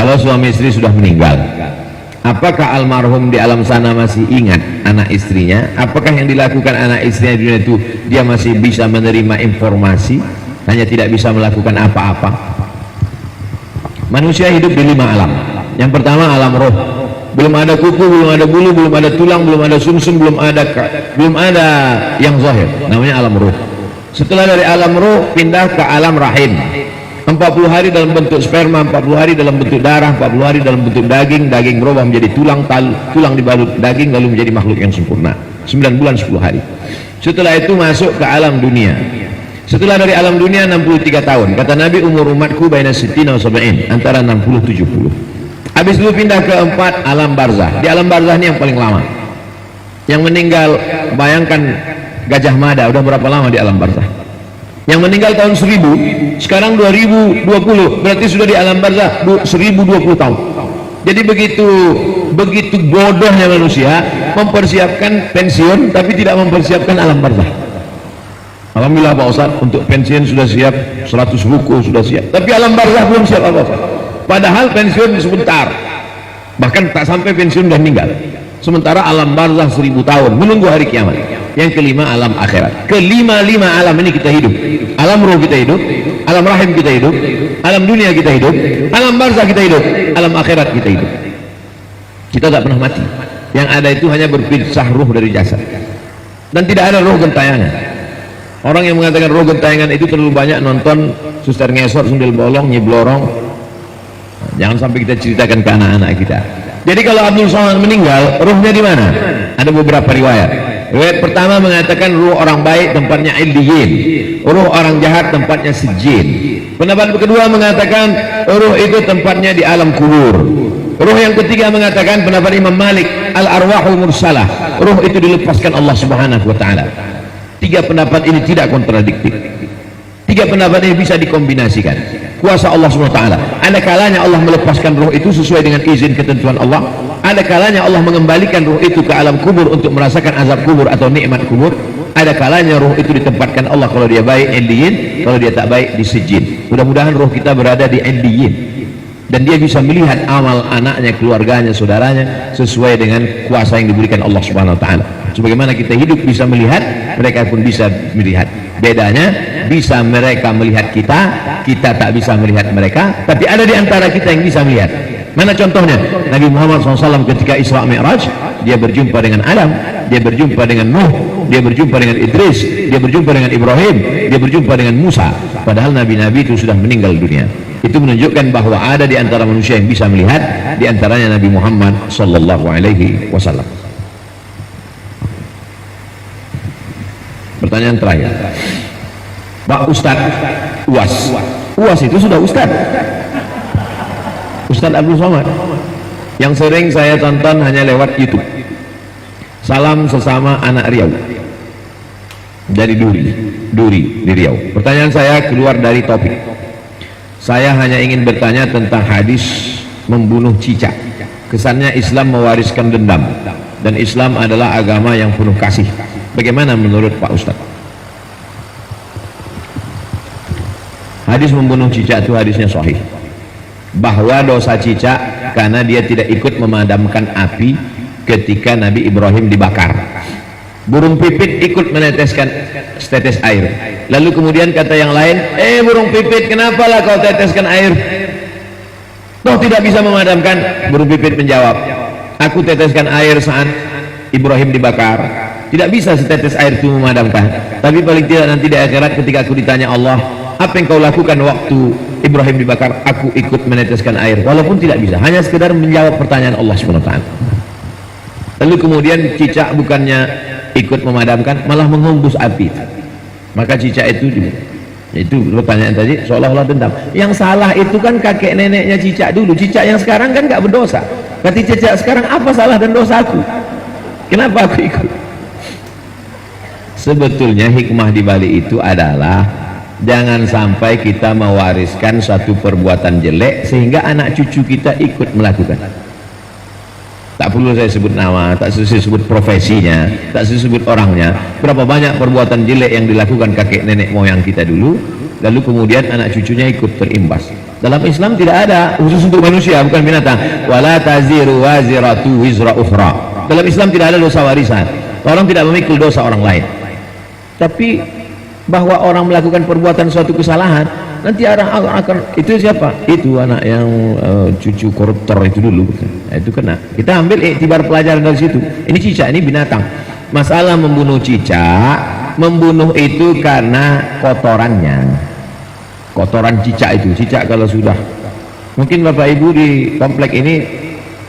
Kalau suami istri sudah meninggal, apakah almarhum di alam sana masih ingat anak istrinya? Apakah yang dilakukan anak istrinya di dunia itu dia masih bisa menerima informasi, hanya tidak bisa melakukan apa-apa? Manusia hidup di 5 alam. Yang pertama alam roh. Belum ada kuku, belum ada bulu, belum ada tulang, belum ada sumsum, belum ada yang zahir. Namanya alam roh. Setelah dari alam roh pindah ke alam rahim. 40 hari dalam bentuk sperma, 40 hari dalam bentuk darah, 40 hari dalam bentuk daging, daging berubah menjadi tulang, tulang dibalut daging lalu menjadi makhluk yang sempurna. 9 bulan 10 hari. Setelah itu masuk ke alam dunia. Setelah dari alam dunia 63 tahun. Kata Nabi, umur umatku baina sittina wa sab'in, antara 60 70. Habis itu pindah ke 4 alam barzah. Di alam barzah ini yang paling lama. Yang meninggal, bayangkan Gajah Mada udah berapa lama di alam barzah? Yang meninggal tahun 1000, sekarang 2020, berarti sudah di alam barzah 1020 tahun. Jadi begitu bodohnya manusia mempersiapkan pensiun tapi tidak mempersiapkan alam barzah. Alhamdulillah Pak Ustaz, untuk pensiun sudah siap, 100 buku sudah siap, tapi alam barzah belum siap apa-apa. Padahal pensiun sebentar, bahkan tak sampai pensiun sudah meninggal. Sementara alam barzah 1000 tahun menunggu hari kiamat. Yang kelima alam akhirat. Kelima alam ini kita hidup. Alam roh kita hidup, alam rahim kita hidup, alam dunia kita hidup, alam barzah kita hidup, alam akhirat kita hidup. Kita tak pernah mati. Yang ada itu hanya berpisah ruh dari jasad. Dan tidak ada roh gentayangan. Orang yang mengatakan roh gentayangan itu terlalu banyak nonton Suster Ngesot, Sundel Bolong, Nyiblorong. Jangan sampai kita ceritakan ke anak-anak kita. Jadi kalau Abdul Somad meninggal, ruhnya di mana? Ada beberapa riwayat. Riwayat pertama mengatakan ruh orang baik tempatnya Illiyin, ruh orang jahat tempatnya Sijjin. Pendapat kedua mengatakan ruh itu tempatnya di alam kubur. Ruh yang ketiga mengatakan, pendapat Imam Malik, al-arwahul mursalah, ruh itu dilepaskan Allah Subhanahu wa taala. 3 pendapat ini tidak kontradiktif. 3 pendapat ini bisa dikombinasikan. Kuasa Allah SWT. Ada kalanya Allah melepaskan ruh itu sesuai dengan izin ketentuan Allah. Ada kalanya Allah mengembalikan ruh itu ke alam kubur untuk merasakan azab kubur atau nikmat kubur. Ada kalanya ruh itu ditempatkan Allah, kalau dia baik Illiyin, kalau dia tak baik di Sijjin. Mudah-mudahan ruh kita berada di Illiyin dan dia bisa melihat amal anaknya, keluarganya, saudaranya sesuai dengan kuasa yang diberikan Allah Subhanahu wa taala. Sebagaimana kita hidup bisa melihat, mereka pun bisa melihat. Bedanya, bisa mereka melihat kita, kita tak bisa melihat mereka, tapi ada di antara kita yang bisa melihat. Mana contohnya? Nabi Muhammad SAW ketika Isra Mi'raj, dia berjumpa dengan Adam, dia berjumpa dengan Nuh, dia berjumpa dengan Idris, dia berjumpa dengan Ibrahim, dia berjumpa dengan Musa. Padahal nabi-nabi itu sudah meninggal dunia. Itu menunjukkan bahwa ada di antara manusia yang bisa melihat, di antaranya Nabi Muhammad SAW. Pertanyaan terakhir, Pak Ustadz, UAS itu sudah Ustadz Abdul Somad yang sering saya tonton hanya lewat YouTube. Salam sesama anak Riau dari Duri di Riau. Pertanyaan saya keluar dari topik. Saya hanya ingin bertanya tentang hadis membunuh cicak. Kesannya Islam mewariskan dendam dan Islam adalah agama yang penuh kasih. Bagaimana menurut Pak Ustadz? Hadis membunuh cicak itu hadisnya sahih, bahwa dosa cicak karena dia tidak ikut memadamkan api ketika Nabi Ibrahim dibakar. Burung pipit ikut meneteskan setetes air, lalu kemudian kata yang lain, burung pipit, kenapa lah kau teteskan air, toh tidak bisa memadamkan? Burung pipit menjawab, aku teteskan air saat Ibrahim dibakar, tidak bisa setetes air itu memadamkan, tapi paling tidak nanti di akhirat ketika aku ditanya Allah, apa yang kau lakukan waktu Ibrahim dibakar, aku ikut meneteskan air, walaupun tidak bisa, hanya sekedar menjawab pertanyaan Allah SWT. Lalu kemudian cicak bukannya ikut memadamkan, malah menghembus api. Maka cicak itu pertanyaan tadi seolah-olah dendam. Yang salah itu kan kakek neneknya cicak dulu. Cicak yang sekarang kan gak berdosa. Kata cicak sekarang, apa salah dan dosaku? Kenapa aku ikut? Sebetulnya hikmah di balik itu adalah jangan sampai kita mewariskan satu perbuatan jelek sehingga anak cucu kita ikut melakukan. Tak perlu saya sebut nama, tak saya sebut profesinya, tak saya sebut orangnya. Berapa banyak perbuatan jelek yang dilakukan kakek nenek moyang kita dulu, lalu kemudian anak cucunya ikut terimbas. Dalam Islam tidak ada khusus untuk manusia, bukan binatang. Wala taziru waziratu wizra ukhra. Dalam Islam tidak ada dosa warisan. Orang tidak memikul dosa orang lain. Tapi bahwa orang melakukan perbuatan suatu kesalahan, nanti orang akan, itu siapa? Itu anak yang cucu koruptor itu dulu. Nah, itu kena. Kita ambil iktibar pelajaran dari situ. Ini cicak, ini binatang. Masalah membunuh cicak, membunuh itu karena kotorannya. Kotoran cicak itu, cicak kalau sudah, mungkin bapak ibu di komplek ini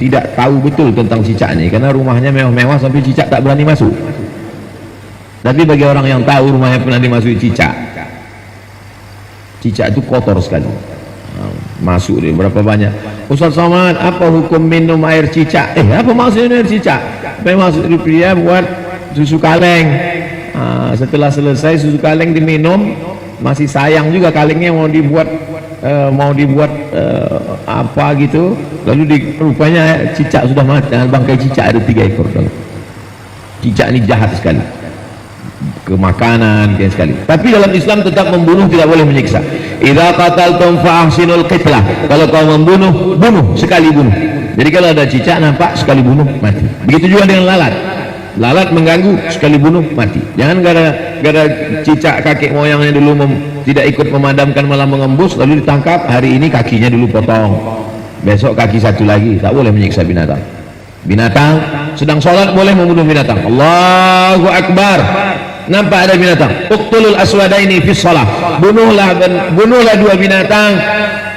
tidak tahu betul tentang cicak ini karena rumahnya mewah-mewah sampai cicak tak berani masuk. Tapi bagi orang yang tahu rumahnya pernah dimasuki cicak, cicak itu kotor sekali. Masuk dia berapa banyak. Ustaz Somad, apa hukum minum air cicak? Apa maksudnya air cicak? Apa masuk dia buat susu kaleng. Setelah selesai susu kaleng diminum, masih sayang juga kalengnya mau dibuat apa gitu, lalu rupanya cicak sudah mati. Bangkai cicak ada 3 ekor. Cicak ini jahat sekali ke makanan sekali. Tapi dalam Islam tetap membunuh tidak boleh menyiksa. Idza qataltum fa ahsinul qitlah. Kalau kau membunuh, bunuh sekali bunuh. Jadi kalau ada cicak nampak sekali bunuh mati. Begitu juga dengan lalat. Lalat mengganggu, sekali bunuh mati. Jangan gara-gara cicak kakek moyangnya dulu tidak ikut memadamkan malah mengembus, lalu ditangkap, hari ini kakinya dulu potong, besok kaki satu lagi. Tak boleh menyiksa binatang. Binatang sedang sholat boleh membunuh binatang. Allahu Akbar, nampak ada binatang, uqtulul aswadaini fis shalah. Bunuhlah 2 binatang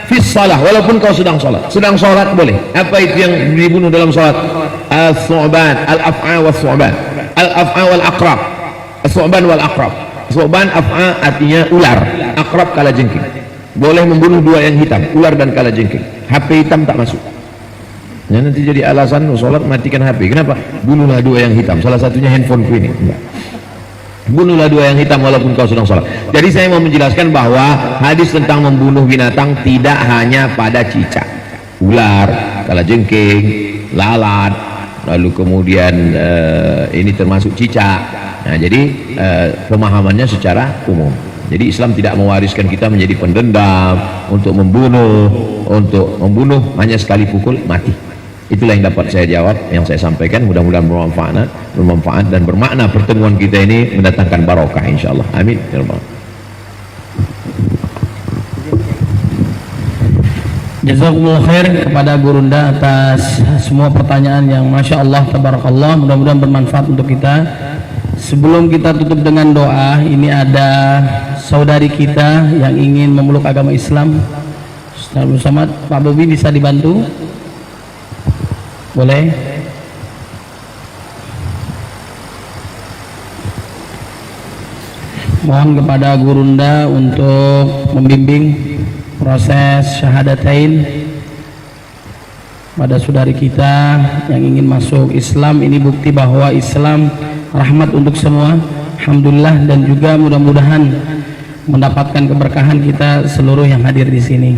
fis shalah, walaupun kau sedang sholat boleh. Apa itu yang dibunuh dalam sholat? Al-thu'ban, al-af'a wal-thu'ban, al-af'a wal-aqrab. Al-thu'ban wal-aqrab. Thu'ban af'a artinya ular, aqrab kalajengking. Boleh membunuh 2 yang hitam, ular dan kalajengking. HP hitam tak masuk. Ya, nanti jadi alasan sholat matikan HP. Kenapa? Bunuhlah 2 yang hitam. Salah satunya handphoneku ini. Bunuhlah 2 yang hitam walaupun kau sedang sholat. Jadi saya mau menjelaskan bahwa hadis tentang membunuh binatang tidak hanya pada cicak, ular, kalajengking, lalat, lalu kemudian ini termasuk cicak. Nah, jadi pemahamannya secara umum. Jadi Islam tidak mewariskan kita menjadi pendendam untuk membunuh hanya sekali pukul mati. Itulah yang dapat saya jawab, yang saya sampaikan. Mudah-mudahan bermanfaat dan bermakna. Pertemuan kita ini mendatangkan barokah insyaallah. Amin ya rabbal alamin. Jazakumullah khair kepada Gurunda atas semua pertanyaan yang Masya Allah, tabarakallah, mudah-mudahan bermanfaat untuk kita. Sebelum kita tutup dengan doa, ini ada saudari kita yang ingin memeluk agama Islam. Ustaz Somad, Pak Bobi bisa dibantu? Boleh? Mohon kepada Gurunda untuk membimbing proses syahadatain pada saudari kita yang ingin masuk Islam. Ini bukti bahwa Islam rahmat untuk semua. Alhamdulillah, dan juga mudah-mudahan mendapatkan keberkahan kita seluruh yang hadir di sini.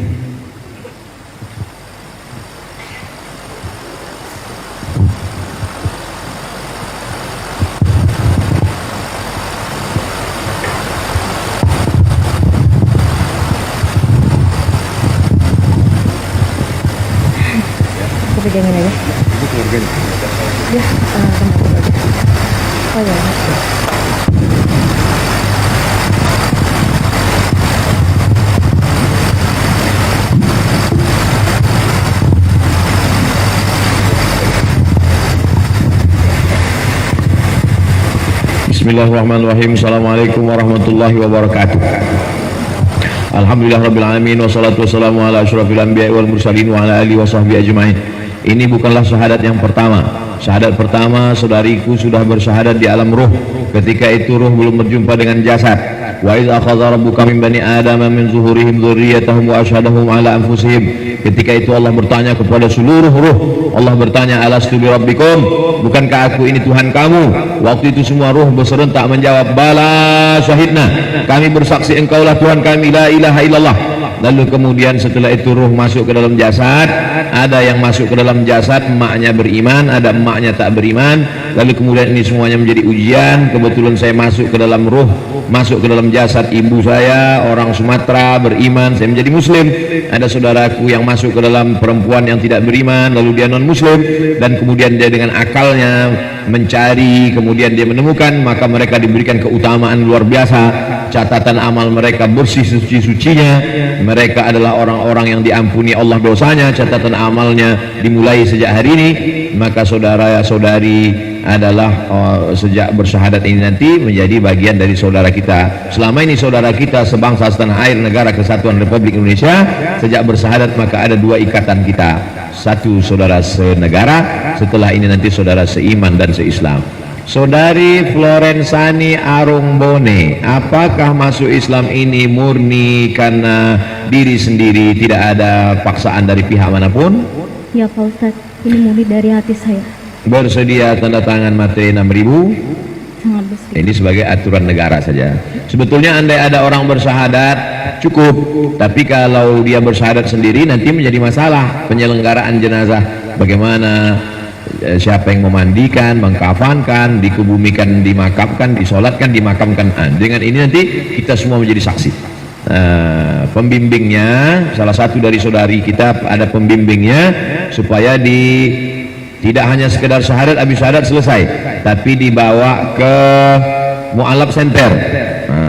Pegangin aja. Itu keluarganya. Ya, oh ya. Bismillahirrahmanirrahim. Assalamualaikum warahmatullahi wabarakatuh. Alhamdulillah rabbil alamin, wassalatu wassalamu ala asyrafil anbiya'i wal mursalin wa ala alihi wa sahbihi ajmain. Ini bukanlah syahadat yang pertama. Syahadat pertama saudariku sudah bersyahadat di alam ruh. Ketika itu ruh belum berjumpa dengan jasad. Wa idz akhadha rabbuka min bani adama min zuhurihim dzurriyyatahum wa asyhadahum ala anfusihim. Ketika itu Allah bertanya kepada seluruh ruh. Allah bertanya, alastu bi rabbikum, bukankah aku ini Tuhan kamu? Waktu itu semua ruh berserentak menjawab, bala syahidna, kami bersaksi engkaulah Tuhan kami, la ilaha illallah. Lalu kemudian setelah itu ruh masuk ke dalam jasad. Ada yang masuk ke dalam jasad emaknya beriman, ada emaknya tak beriman. Lalu kemudian ini semuanya menjadi ujian. Kebetulan saya masuk ke dalam ruh masuk ke dalam jasad ibu saya orang Sumatera beriman, saya menjadi muslim. Ada saudaraku yang masuk ke dalam perempuan yang tidak beriman, lalu dia non muslim, dan kemudian dia dengan akalnya mencari, kemudian dia menemukan, maka mereka diberikan keutamaan luar biasa. Catatan amal mereka bersih suci-sucinya, mereka adalah orang-orang yang diampuni Allah dosanya, catatan amalnya dimulai sejak hari ini. Maka saudara-saudari adalah sejak bersyahadat ini nanti menjadi bagian dari saudara kita. Selama ini saudara kita sebangsa setanah air negara kesatuan Republik Indonesia, sejak bersyahadat maka ada dua ikatan kita, satu saudara senegara, setelah ini nanti saudara seiman dan seislam. Saudari Florensani Arungbone, apakah masuk Islam ini murni karena diri sendiri, tidak ada paksaan dari pihak manapun? Ya Pak Ustadz, ini murni dari hati saya. Bersedia tanda tangan materi 6.000? Sangat bersedia. Ini sebagai aturan negara saja. Sebetulnya andai ada orang bersyahadat cukup, tapi kalau dia bersyahadat sendiri nanti menjadi masalah penyelenggaraan jenazah. Bagaimana, siapa yang memandikan, mengkafankan, dikubumikan, dimakamkan, disolatkan, dimakamkan. Dengan ini nanti kita semua menjadi saksi. Pembimbingnya, salah satu dari saudari kita ada pembimbingnya, supaya tidak hanya sekedar syahadat, habis syahadat selesai, tapi dibawa ke mu'alaf center,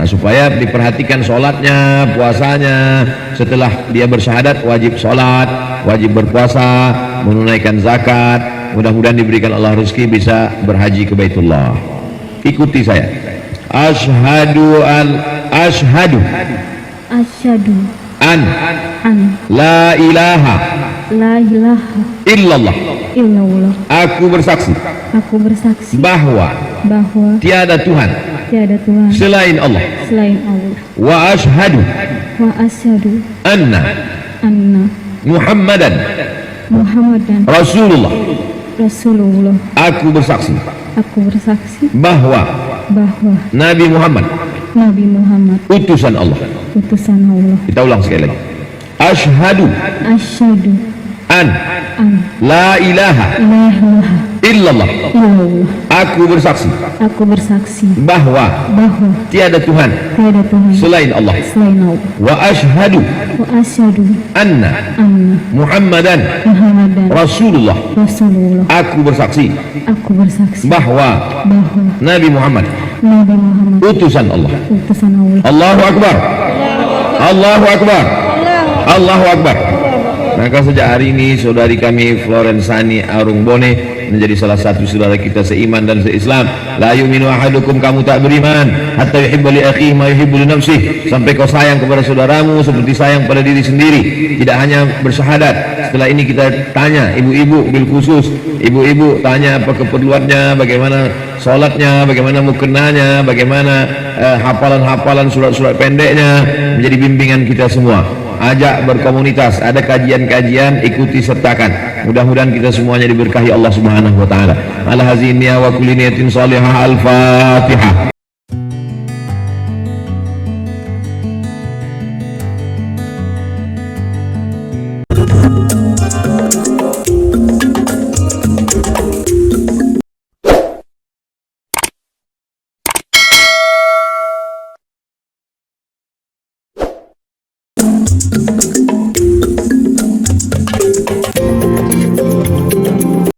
supaya diperhatikan sholatnya, puasanya. Setelah dia bersyahadat wajib sholat, wajib berpuasa, menunaikan zakat. Mudah-mudahan diberikan Allah rezeki bisa berhaji ke Baitullah. Ikuti saya. Asyhadu Asyhadu an an la ilaha la ilaha illallah. illallah. Aku bersaksi Aku bersaksi bahwa tiada Tuhan tiada Tuhan selain Allah. selain Allah. Wa asyhadu Wa asyhadu anna anna Muhammadan Muhammadan Rasulullah. Rasulullah. Aku bersaksi Aku bersaksi bahwa Nabi Muhammad Nabi Muhammad utusan Allah. utusan Allah. Kita ulang sekali lagi. Asyhadu Asyhadu an an la ilaha la ilaha illallah. illallah. Aku bersaksi Aku bersaksi bahwa tiada Tuhan tiada Tuhan selain Allah. selain Allah. Wa asyhadu Wa asyhadu anna anna Muhammadan Muhammadan Rasulullah. Rasulullah. Aku bersaksi Aku bersaksi bahwa Nabi Muhammad Nabi Muhammad utusan Allah. utusan Allah. Allahu Akbar. Allahu Akbar. Allahu Akbar. Maka sejak hari ini saudari kami Florensani Arungbone menjadi salah satu saudara kita seiman dan seislam. La yu'minu ahadukum, kamu tak beriman hatta yuhibba li akhihi ma yuhibbu li nafsihi, sampai kau sayang kepada saudaramu seperti sayang pada diri sendiri. Tidak hanya bersyahadat. Setelah ini kita tanya ibu-ibu bil khusus. Ibu-ibu tanya apa keperluannya, bagaimana sholatnya, bagaimana mukenanya, bagaimana hafalan-hafalan surat-surat pendeknya, menjadi bimbingan kita semua. Ajak berkomunitas, ada kajian-kajian, ikuti sertakan. Mudah-mudahan kita semuanya diberkahi Allah Subhanahu wa taala. Ala hazinniya wa kulli niyatin salihah. Al-Fatihah.